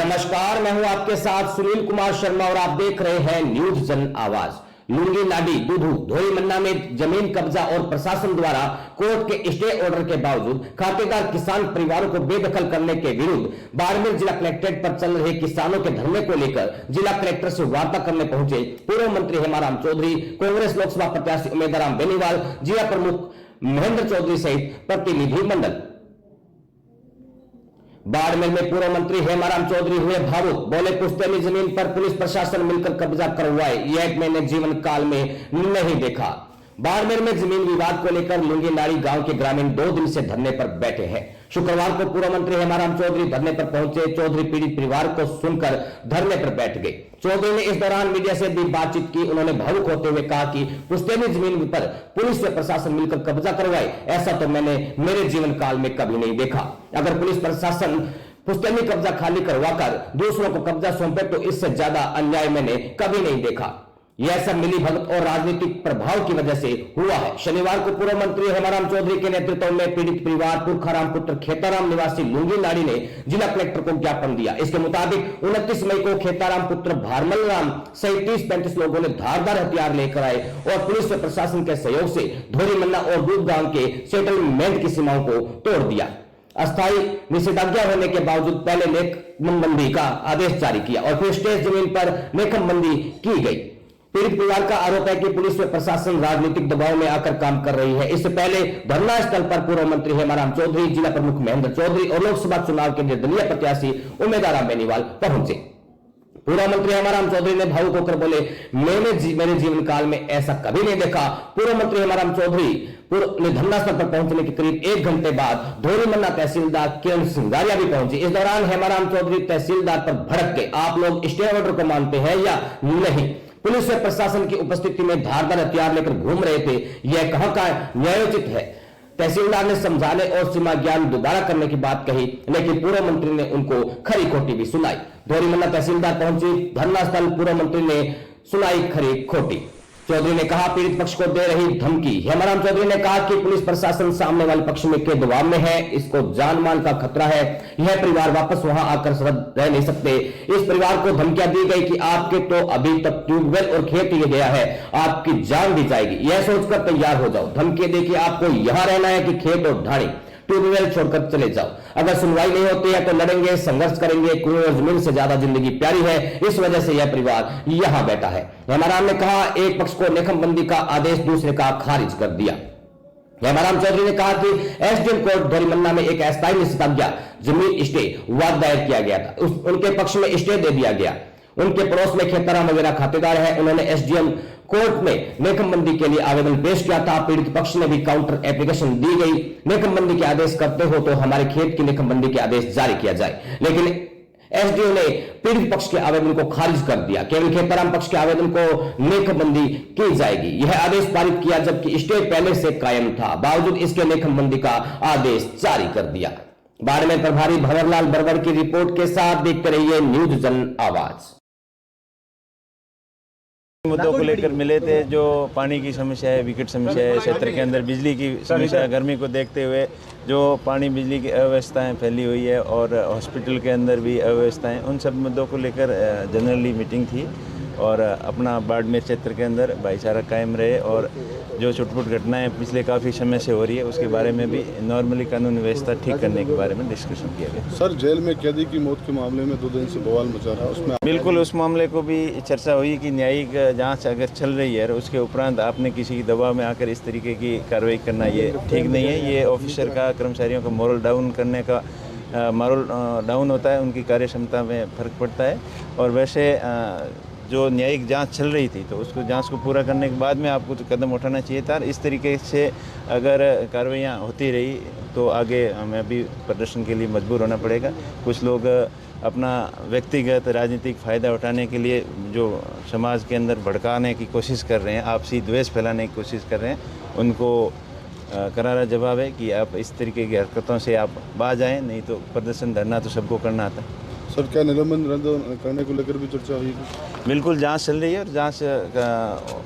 नमस्कार, मैं हूं आपके साथ सुनील कुमार शर्मा और आप देख रहे हैं न्यूज जन आवाज। लुंगी नाडी दुधू धोरीमन्ना में जमीन कब्जा और प्रशासन द्वारा कोर्ट के स्टे ऑर्डर के बावजूद खातेदार किसान परिवारों को बेदखल करने के विरुद्ध बाड़मेर जिला कलेक्ट्रेट पर चल रहे किसानों के धरने को लेकर जिला कलेक्टर से वार्ता करने पहुंचे पूर्व मंत्री हेमाराम चौधरी, कांग्रेस लोकसभा प्रत्याशी उमेदराम बेनीवाल, जिला प्रमुख महेंद्र चौधरी सहित प्रतिनिधि मंडल। बाड़मेर में पूर्व मंत्री हेमाराम चौधरी हुए भावुक, बोले पुश्तैनी जमीन पर पुलिस प्रशासन मिलकर कब्जा करवाए, यह मैंने जीवन काल में नहीं देखा। बाड़मेर में जमीन विवाद को लेकर लुंगी नाड़ी गांव के ग्रामीण 2 दिन से धरने पर बैठे हैं। शुक्रवार को पूर्व मंत्री हेमाराम चौधरी धरने पर पहुंचे। चौधरी पीड़ित परिवार को सुनकर धरने पर बैठ गए। चौधरी ने इस दौरान मीडिया से भी बातचीत की। उन्होंने भावुक होते हुए कहा कि पुश्तैनी जमीन पर पुलिस व प्रशासन मिलकर कब्जा करवाए, ऐसा तो मैंने मेरे जीवन काल में कभी नहीं देखा। अगर पुलिस प्रशासन पुश्तैनी कब्जा खाली करवाकर दूसरों को कब्जा सौंपे तो इससे ज्यादा अन्याय मैंने कभी नहीं देखा। यह सब मिली भगत और राजनीतिक प्रभाव की वजह से हुआ है। शनिवार को पूर्व मंत्री हेमाराम चौधरी के नेतृत्व में पीड़ित परिवार पुरखाराम पुत्र खेताराम निवासी लुंगी नाड़ी ने जिला कलेक्टर को ज्ञापन दिया। इसके मुताबिक 29 मई को खेताराम पुत्र भारमल राम सहित 30-35 लोगों ने धारदार हथियार लेकर आए और पुलिस व प्रशासन के सहयोग से धोरीमन्ना और दूध गांव के सेटलमेंट की सीमाओं को तोड़ दिया। अस्थायी निषेधाज्ञा होने के बावजूद पहले नेकमबंदी का आदेश जारी किया और फिर स्टेज जमीन पर नेकमबंदी की गई। पीड़ित परिवार का आरोप है कि पुलिस व प्रशासन राजनीतिक दबाव में आकर काम कर रही है। इससे पहले धरना स्थल पर पूर्व मंत्री हेमाराम चौधरी, जिला प्रमुख महेंद्र चौधरी और लोकसभा चुनाव के निर्दलीय प्रत्याशी उमेदराम बेनीवाल पहुंचे। पूर्व मंत्री हेमाराम चौधरी ने भावुक होकर बोले, मैंने मेरे जीवन काल में ऐसा कभी नहीं देखा। पूर्व मंत्री हेमाराम चौधरी ने धरना स्थल पर पहुंचने के करीब 1 घंटे बाद धोरीमन्ना तहसीलदार किरण सिंगारिया भी पहुंची। इस दौरान हेमाराम चौधरी तहसीलदार पर भड़क गए, आप लोग स्टे ऑर्डर को मानते हैं या नहीं? पुलिस व प्रशासन की उपस्थिति में धारदार हथियार लेकर घूम रहे थे, यह कहां का न्यायोचित है? तहसीलदार ने समझाने और सीमा ज्ञान दोबारा करने की बात कही, लेकिन पूर्व मंत्री ने उनको खरी खोटी भी सुनाई। धोरीमन्ना तहसीलदार पहुंची धरना स्थल, पूर्व मंत्री ने सुनाई खरी खोटी। चौधरी ने कहा पीड़ित पक्ष को दे रही धमकी। हेमाराम चौधरी ने कहा कि पुलिस प्रशासन सामने वाले पक्ष में के दबाव में है, इसको जान माल का खतरा है, यह परिवार वापस वहां आकर रह नहीं सकते। इस परिवार को धमकियां दी गई कि आपके तो अभी तक ट्यूबवेल और खेत ही गया है, आपकी जान भी जाएगी, यह सोचकर तैयार हो जाओ। धमकी दे कि आपको यहां रहना है कि खेत और ढाणी ट्यूबवेल छोड़कर चले जाओ। अगर सुनवाई नहीं होती है तो लड़ेंगे, संघर्ष करेंगे। कुएं और जमीन से ज्यादा जिंदगी प्यारी है, इस वजह से यह परिवार यहां बैठा है। हेमाराम ने कहा एक पक्ष को नेकमबंदी का आदेश दूसरे का खारिज कर दिया। हेमाराम चौधरी ने कहा कि एसडीएम कोर्ट धोरीमन्ना में एक अस्थायी निषेधाज्ञा जमीन स्टे वाद दायर किया गया था, उनके पक्ष में स्टे दे दिया गया। उनके पड़ोस में खेताराम वगैरह खातेदार है, उन्होंने एसडीएम कोर्ट में नेकमबंदी के लिए आवेदन पेश किया था। पीड़ित पक्ष ने भी काउंटर एप्लीकेशन दी गई, नेकमबंदी के आदेश करते हो तो हमारे खेत की नेकमबंदी के आदेश जारी किया जाए, लेकिन एसडीओ ने पीड़ित पक्ष के आवेदन को खारिज कर दिया। केवल खेताराम पक्ष के आवेदन को नेकबंदी की जाएगी, यह आदेश पारित किया, जबकि स्टे पहले से कायम था, बावजूद इसके नेकमबंदी का आदेश जारी कर दिया। बाड़मेर प्रभारी भंवरलाल बरवर की रिपोर्ट के साथ देखते रहिए न्यूज जन आवाज। मुद्दों को लेकर मिले थे, जो पानी की समस्या है, विकट समस्या है क्षेत्र के अंदर, बिजली की समस्या है, गर्मी को देखते हुए जो पानी बिजली की अव्यवस्थाएं फैली हुई है और हॉस्पिटल के अंदर भी अव्यवस्थाएं, उन सब मुद्दों को लेकर जनरली मीटिंग थी और अपना बाड़मेर क्षेत्र के अंदर भाईचारा कायम रहे और जो छुटपुट घटनाएं पिछले काफ़ी समय से हो रही है उसके बारे में भी नॉर्मली कानून व्यवस्था ठीक करने के बारे में डिस्कशन किया गया। सर, जेल में कैदी की मौत के मामले में 2 दिन से बवाल मचा रहा है, उसमें बिल्कुल उस मामले को भी चर्चा हुई कि न्यायिक जांच अगर चल रही है और उसके उपरांत आपने किसी दबाव में आकर इस तरीके की कार्रवाई करना ये ठीक नहीं है। ये ऑफिसर का, कर्मचारियों का मोरल डाउन करने का मोरल डाउन होता है, उनकी कार्य क्षमता में फर्क पड़ता है। और वैसे जो न्यायिक जांच चल रही थी तो उसको जांच को पूरा करने के बाद में आपको तो कदम उठाना चाहिए था। इस तरीके से अगर कार्रवाइयाँ होती रही तो आगे हमें अभी प्रदर्शन के लिए मजबूर होना पड़ेगा। कुछ लोग अपना व्यक्तिगत राजनीतिक फ़ायदा उठाने के लिए जो समाज के अंदर भड़काने की कोशिश कर रहे हैं, आपसी द्वेष फैलाने की कोशिश कर रहे हैं, उनको करारा जवाब है कि आप इस तरीके की हरकतों से आप बाज आएँ, नहीं तो प्रदर्शन धरना तो सबको करना आता है। सर, क्या निलंबन रद्द करने को लेकर भी चर्चा हुई? बिल्कुल, जांच चल रही है और जांच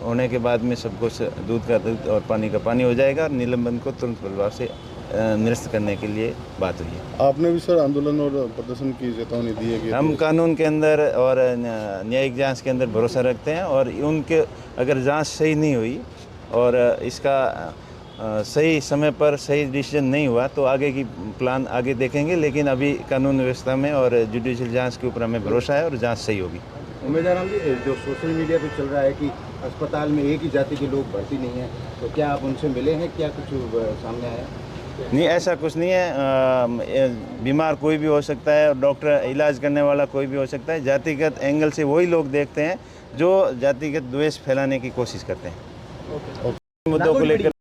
होने के बाद में सब कुछ दूध का दूध और पानी का पानी हो जाएगा और निलंबन को तुरंत प्रभाव से निरस्त करने के लिए बात हुई है। आपने भी सर आंदोलन और प्रदर्शन की चेतावनी दी है कि हम कानून के अंदर और न्यायिक जांच के अंदर भरोसा रखते हैं, और उनके अगर जांच सही नहीं हुई और इसका सही समय पर सही डिसीजन नहीं हुआ तो आगे की प्लान आगे देखेंगे, लेकिन अभी कानून व्यवस्था में और जुडिशियल जांच के ऊपर हमें भरोसा है और जांच सही होगी। उम्मीदवार जी, जो सोशल मीडिया पे चल रहा है कि अस्पताल में एक ही जाति के लोग भर्ती नहीं हैं, तो क्या आप उनसे मिले हैं, क्या कुछ सामने आया? नहीं, ऐसा कुछ नहीं है। बीमार कोई भी हो सकता है और डॉक्टर इलाज करने वाला कोई भी हो सकता है। जातिगत एंगल से वही लोग देखते हैं जो जातिगत द्वेष फैलाने की कोशिश करते हैं। मुद्दों को लेकर